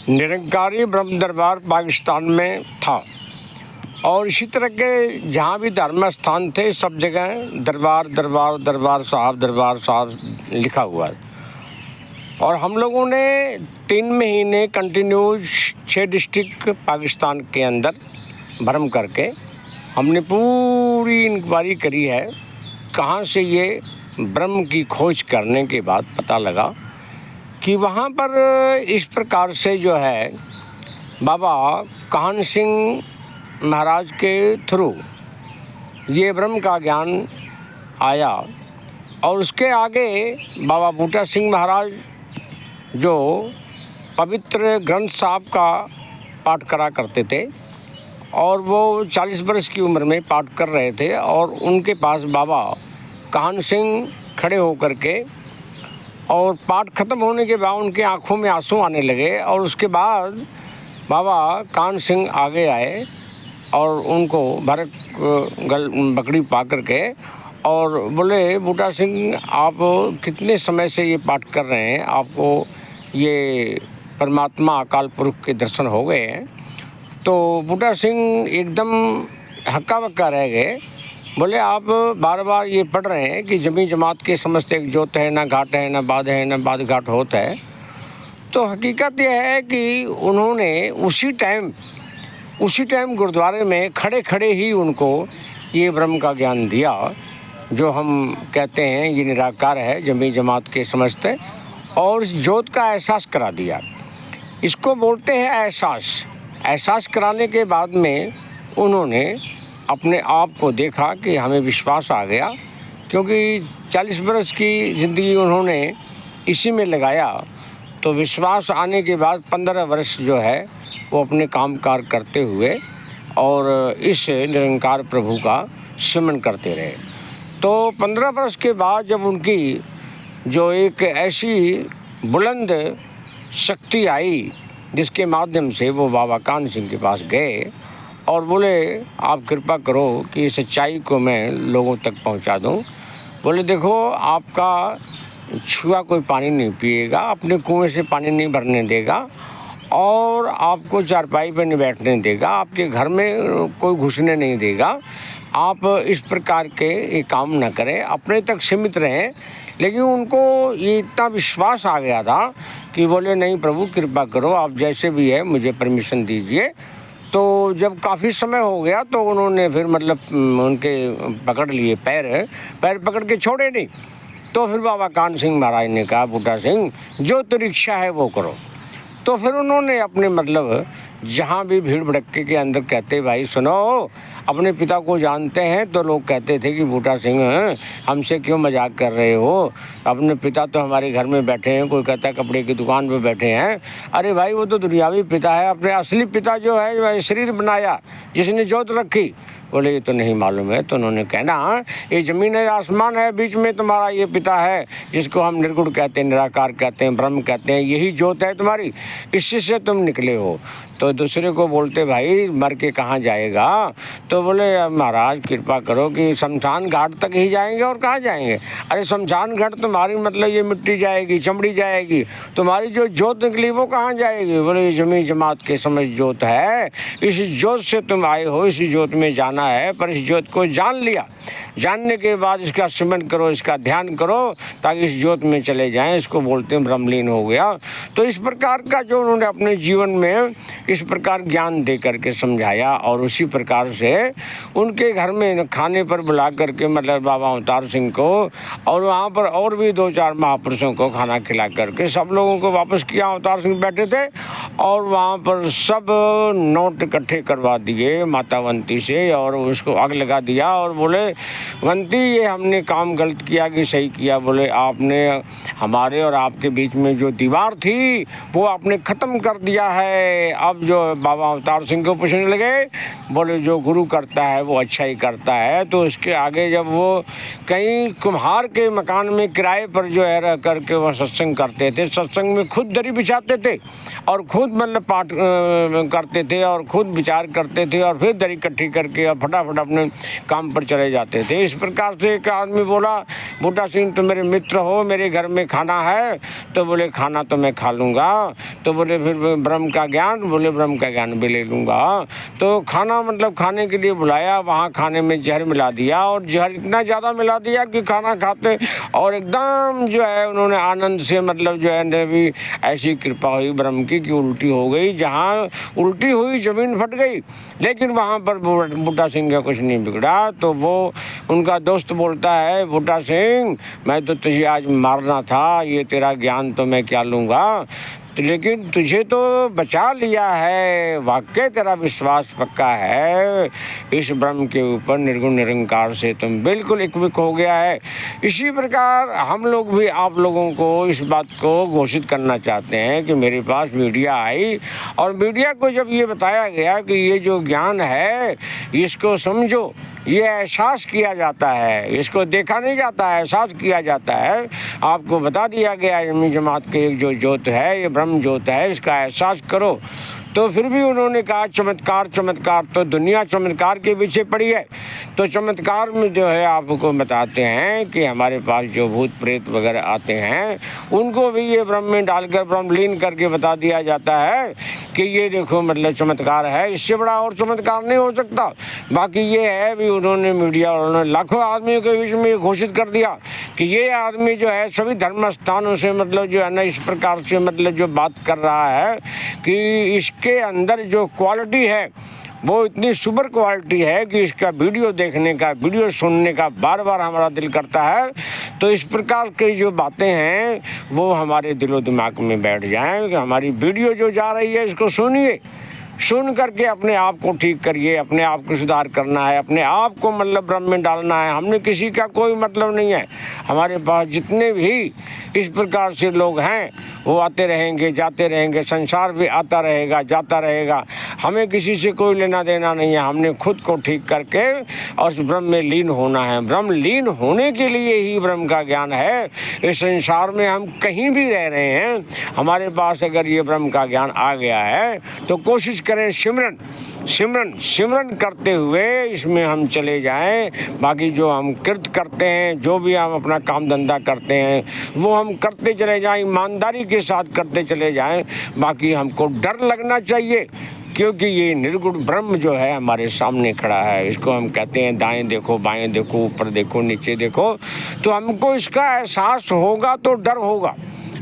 निरंकारी ब्रह्म दरबार पाकिस्तान में था और इसी तरह के जहाँ भी धर्म स्थान थे सब जगह दरबार दरबार दरबार साहब लिखा हुआ है। और हम लोगों ने 3 महीने कंटिन्यूज 6 डिस्ट्रिक्ट पाकिस्तान के अंदर भ्रमण करके हमने पूरी इंक्वायरी करी है। कहाँ से ये ब्रह्म की खोज करने के बाद पता लगा कि वहाँ पर इस प्रकार से जो है बाबा काहन सिंह महाराज के थ्रू ये ब्रह्म का ज्ञान आया। और उसके आगे बाबा बूटा सिंह महाराज जो पवित्र ग्रंथ साहब का पाठ करा करते थे और वो 40 वर्ष की उम्र में पाठ कर रहे थे और उनके पास बाबा काहन सिंह खड़े होकर के और पाठ ख़त्म होने के बाद उनके आँखों में आंसू आने लगे। और उसके बाद बाबा काहन सिंह आगे आए और उनको भरत बकरी पा करके और बोले, बूटा सिंह आप कितने समय से ये पाठ कर रहे हैं, आपको ये परमात्मा अकाल पुरुष के दर्शन हो गए हैं? तो बूटा सिंह एकदम हक्का बक्का रह गए। बोले, आप बार बार ये पढ़ रहे हैं कि जमी जमात के समस्त एक जोत है, ना घाट है, ना बाद है, ना बाद घाट होता है। तो हकीकत यह है कि उन्होंने उसी टाइम गुरुद्वारे में खड़े खड़े ही उनको ये ब्रह्म का ज्ञान दिया जो हम कहते हैं ये निराकार है, जमी जमात के समस्त, और इस जोत का एहसास करा दिया। इसको बोलते हैं एहसास कराने के बाद में उन्होंने अपने आप को देखा कि हमें विश्वास आ गया, क्योंकि 40 वर्ष की ज़िंदगी उन्होंने इसी में लगाया। तो विश्वास आने के बाद 15 वर्ष जो है वो अपने कामकाज करते हुए और इस निरंकार प्रभु का सिमरन करते रहे। तो 15 वर्ष के बाद जब उनकी जो एक ऐसी बुलंद शक्ति आई जिसके माध्यम से वो बाबा काहन सिंह के पास गए और बोले, आप कृपा करो कि सच्चाई को मैं लोगों तक पहुंचा दूं। बोले, देखो आपका छुआ कोई पानी नहीं पिएगा, अपने कुएं से पानी नहीं भरने देगा और आपको चारपाई पर नहीं बैठने देगा, आपके घर में कोई घुसने नहीं देगा। आप इस प्रकार के ये काम न करें, अपने तक सीमित रहें। लेकिन उनको ये इतना विश्वास आ गया था कि बोले, नहीं प्रभु कृपा करो, आप जैसे भी है मुझे परमिशन दीजिए। तो जब काफ़ी समय हो गया तो उन्होंने फिर उनके पकड़ लिए, पैर पकड़ के छोड़े नहीं। तो फिर बाबा काहन सिंह महाराज ने कहा, बूटा सिंह जो तेरी इच्छा है वो करो। तो फिर उन्होंने अपने जहाँ भी भीड़ भड़क्के के अंदर कहते, भाई सुनो, अपने पिता को जानते हैं? तो लोग कहते थे कि बूटा सिंह हमसे क्यों मजाक कर रहे हो, अपने पिता तो हमारे घर में बैठे हैं, कोई कहता है कपड़े की दुकान पे बैठे हैं। अरे भाई वो तो दुनियावी पिता है, अपने असली पिता जो है वह शरीर बनाया जिसने जोत रखी। बोले, ये तो नहीं मालूम है। तो उन्होंने कहना, ये ज़मीन है आसमान है, बीच में तुम्हारा ये पिता है जिसको हम निर्गुण कहते हैं, निराकार कहते हैं, ब्रह्म कहते हैं, यही जोत है तुम्हारी, इसी से तुम निकले हो। तो दूसरे को बोलते, भाई मर के कहाँ जाएगा? तो बोले, महाराज कृपा करो कि शमशान घाट तक ही जाएंगे और कहाँ जाएंगे? अरे शमशान घाट तुम्हारी ये मिट्टी जाएगी, चमड़ी जाएगी, तुम्हारी जो जोत निकली वो कहाँ जाएगी? बोले, ये जमी जमात के समझ जोत है, इस जोत से तुम आए हो, इसी जोत में जाना है। पर इस ज्योत को जान लिया, जानने के बाद इसका सिमरन करो, इसका ध्यान करो ताकि इस ज्योत में चले जाएं। इसको बोलते हैं ब्रह्मलीन हो गया। तो इस प्रकार का जो उन्होंने अपने जीवन में इस प्रकार ज्ञान दे करके समझाया और उसी प्रकार से उनके घर में खाने पर बुला करके बाबा अवतार सिंह को और वहाँ पर और भी 2-4 महापुरुषों को खाना खिला करके सब लोगों को वापस किया। अवतार सिंह बैठे थे और वहाँ पर सब नोट इकट्ठे करवा दिए माता वंती से और उसको आग लगा दिया और बोले, वंती ये हमने काम गलत किया कि सही किया? बोले, आपने हमारे और आपके बीच में जो दीवार थी वो आपने ख़त्म कर दिया है। अब जो बाबा अवतार सिंह को पूछने लगे, बोले, जो गुरु करता है वो अच्छा ही करता है। तो उसके आगे जब वो कहीं कुम्हार के मकान में किराए पर जो है रह करके वह सत्संग करते थे, सत्संग में खुद दरी बिछाते थे और खुद खुद मतलब पाठ करते थे और खुद विचार करते थे और फिर दरी इकट्ठी करके और फटाफट अपने काम पर चले जाते थे। इस प्रकार से एक आदमी बोला, बूटा सिंह तो मेरे मित्र हो, मेरे घर में खाना है। तो बोले खाना तो मैं खा लूँगा। तो बोले फिर ब्रह्म का ज्ञान, बोले ब्रह्म का ज्ञान भी ले लूँगा। तो खाना मतलब खाने के लिए बुलाया, वहाँ खाने में जहर मिला दिया और जहर इतना ज़्यादा मिला दिया कि खाना खाते और एकदम जो है उन्होंने आनंद से मतलब जो है भी ऐसी कृपा हुई ब्रह्म की कि उल्टी हो गई। जहाँ उल्टी हुई ज़मीन फट गई, लेकिन वहाँ पर बूटा सिंह का कुछ नहीं बिगड़ा। तो वो उनका दोस्त बोलता है, बूटा सिंह मैं तो तुझे आज मारना था, ये तेरा ज्ञान तो मैं क्या लूँगा, तो लेकिन तुझे तो बचा लिया है। वाकई तेरा विश्वास पक्का है, इस ब्रह्म के ऊपर निर्गुण निरंकार से तुम बिल्कुल इक्विक हो गया है। इसी प्रकार हम लोग भी आप लोगों को इस बात को घोषित करना चाहते हैं कि मेरे पास मीडिया आई और मीडिया को जब ये बताया गया कि ये जो ज्ञान है इसको समझो, ये एहसास किया जाता है, इसको देखा नहीं जाता है, एहसास किया जाता है। आपको बता दिया गया यमी जमात के एक जो ज्योत है, ये ब्रह्म ज्योत है, इसका एहसास करो। तो फिर भी उन्होंने कहा चमत्कार चमत्कार, तो दुनिया चमत्कार के पीछे पड़ी है। तो चमत्कार में जो है आपको बताते हैं कि हमारे पास जो भूत प्रेत वगैरह आते हैं उनको भी ये ब्रह्म में डालकर ब्रह्म लीन करके बता दिया जाता है कि ये देखो मतलब चमत्कार है, इससे बड़ा और चमत्कार नहीं हो सकता। बाकी ये है भी उन्होंने मीडिया वालों ने लाखों आदमियों के बीच में घोषित कर दिया कि ये आदमी जो है सभी धर्म स्थानों से मतलब जो है ना इस प्रकार से मतलब जो बात कर रहा है कि इसके अंदर जो क्वालिटी है वो इतनी सुपर क्वालिटी है कि इसका वीडियो देखने का, वीडियो सुनने का बार बार हमारा दिल करता है। तो इस प्रकार की जो बातें हैं वो हमारे दिलो दिमाग में बैठ जाएं कि हमारी वीडियो जो जा रही है इसको सुनिए, सुन करके अपने आप को ठीक करिए, अपने आप को सुधार करना है, अपने आप को मतलब ब्रह्म में डालना है। हमने किसी का कोई मतलब नहीं है। हमारे पास जितने भी इस प्रकार से लोग हैं वो आते रहेंगे जाते रहेंगे, संसार भी आता रहेगा जाता रहेगा, हमें किसी से कोई लेना देना नहीं है। हमने खुद को ठीक करके और ब्रह्म में लीन होना है। ब्रह्म लीन होने के लिए ही ब्रह्म का ज्ञान है। इस संसार में हम कहीं भी रह रहे हैं, हमारे पास अगर ये ब्रह्म का ज्ञान आ गया है तो कोशिश करें सिमरन सिमरन सिमरन करते हुए इसमें हम चले जाएं। बाकी जो हम कृत करते हैं, जो भी हम अपना काम धंधा करते हैं वो हम करते चले जाएं, ईमानदारी के साथ करते चले जाएं। बाकी हमको डर लगना चाहिए क्योंकि ये निर्गुण ब्रह्म जो है हमारे सामने खड़ा है। इसको हम कहते हैं दाएं देखो बाएं देखो ऊपर देखो नीचे देखो। तो हमको इसका एहसास होगा तो डर होगा,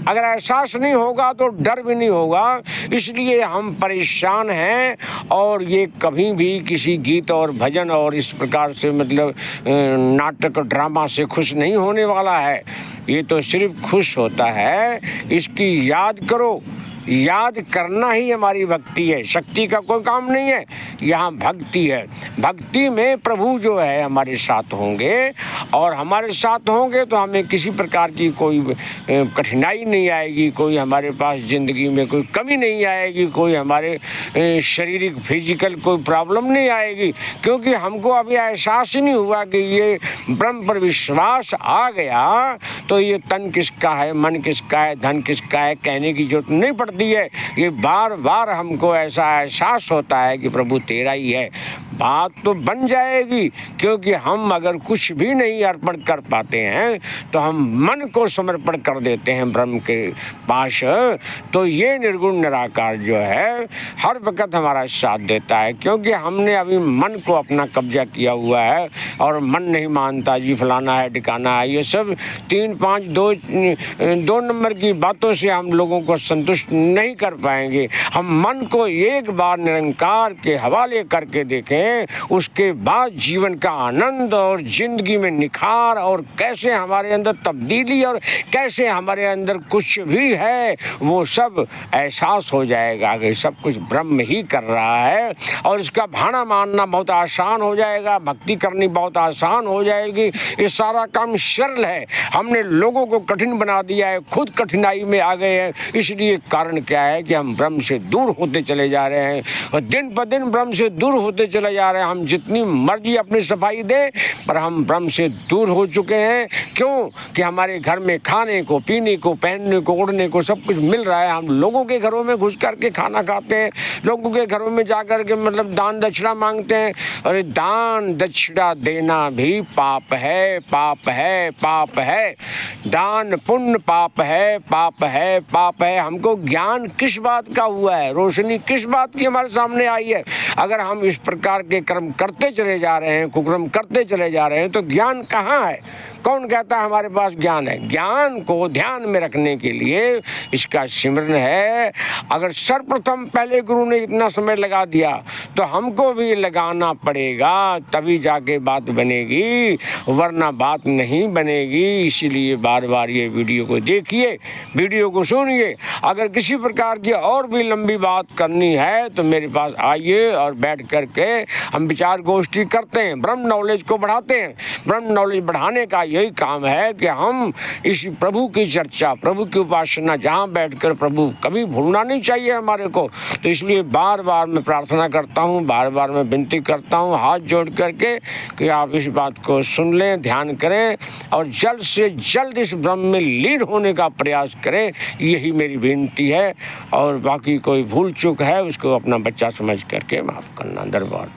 अगर एहसास नहीं होगा तो डर भी नहीं होगा। इसलिए हम परेशान हैं और ये कभी भी किसी गीत और भजन और इस प्रकार से मतलब नाटक ड्रामा से खुश नहीं होने वाला है। ये तो सिर्फ खुश होता है, इसकी याद करो। याद करना ही हमारी भक्ति है, शक्ति का कोई काम नहीं है, यहाँ भक्ति है। भक्ति में प्रभु जो है हमारे साथ होंगे और हमारे साथ होंगे तो हमें किसी प्रकार की कोई कठिनाई नहीं आएगी, कोई हमारे पास ज़िंदगी में कोई कमी नहीं आएगी, कोई हमारे शारीरिक फिजिकल कोई प्रॉब्लम नहीं आएगी। क्योंकि हमको अभी एहसास ही नहीं हुआ कि ये ब्रह्म पर विश्वास आ गया तो ये तन किसका है, मन किसका है, धन किसका है कहने की जरूरत नहीं पड़ती है। ये बार बार हमको ऐसा एहसास होता है कि प्रभु तेरा ही है। बात तो बन जाएगी क्योंकि हम अगर कुछ भी नहीं अर्पण कर पाते हैं तो हम मन को समर्पण कर देते हैं ब्रह्म के पास। तो ये निर्गुण निराकार जो है हर वक्त हमारा साथ देता है क्योंकि हमने अभी मन को अपना कब्जा किया हुआ है और मन नहीं मानता जी, फलाना है ठिकाना है, ये सब 3 5 2 नंबर की बातों से हम लोगों को संतुष्ट नहीं कर पाएंगे। हम मन को एक बार निरंकार के हवाले करके देखें, उसके बाद जीवन का आनंद और जिंदगी में निखार और कैसे हमारे अंदर तब्दीली और कैसे हमारे अंदर कुछ भी है वो सब एहसास हो जाएगा कि सब कुछ ब्रह्म ही कर रहा है। और इसका भाना मानना बहुत आसान हो जाएगा, भक्ति करनी बहुत आसान हो जाएगी। ये सारा काम सरल है, हमने लोगों को कठिन बना दिया है, खुद कठिनाई में आ गए हैं। इसलिए कारण क्या है कि हम ब्रह्म से दूर होते चले जा रहे हैं और दिन ब दिन ब्रह्म से दूर होते चले जा रहे हैं। हम जितनी मर्जी अपनी सफाई दें पर हम ब्रह्म से दूर हो चुके हैं। क्यों कि हमारे घर में खाने को, पीने को, पहनने को, ओढ़ने को सब कुछ मिल रहा है। हम लोगों के घरों में घुस करके खाना खाते हैं, लोगों के घरों में जा कर के मतलब दान दक्षिणा मांगते हैं। अरे दान दक्षिणा देना भी पाप है, पाप है, पाप है। दान पुण्य पाप है, पाप है, पाप है। हमको ज्ञान किस बात का हुआ है, रोशनी किस बात की हमारे सामने आई है? अगर हम इस प्रकार के कर्म करते चले जा रहे हैं, कुकर्म करते चले जा रहे हैं, तो ज्ञान कहाँ है? कौन कहता है हमारे पास ज्ञान है? ज्ञान को ध्यान में रखने के लिए इसका सिमरन है। अगर सर्वप्रथम पहले गुरु ने इतना समय लगा दिया तो हमको भी लगाना पड़ेगा, तभी जाके बात बनेगी, वरना बात नहीं बनेगी। इसीलिए बार बार ये वीडियो को देखिए, वीडियो को सुनिए। अगर किसी प्रकार की और भी लंबी बात करनी है तो मेरे पास आइए और बैठ करके हम विचार गोष्ठी करते हैं, ब्रह्म नॉलेज को बढ़ाते हैं। ब्रह्म नॉलेज बढ़ाने का यही काम है कि हम इस प्रभु की चर्चा, प्रभु की उपासना जहाँ बैठकर, प्रभु कभी भूलना नहीं चाहिए हमारे को। तो इसलिए बार बार मैं प्रार्थना करता हूँ, बार बार मैं विनती करता हूँ हाथ जोड़ करके कि आप इस बात को सुन लें, ध्यान करें और जल्द से जल्द इस ब्रह्म में लीन होने का प्रयास करें। यही मेरी विनती है। और बाकी कोई भूल चूक है उसको अपना बच्चा समझ करके माफ़ करना। दरबार।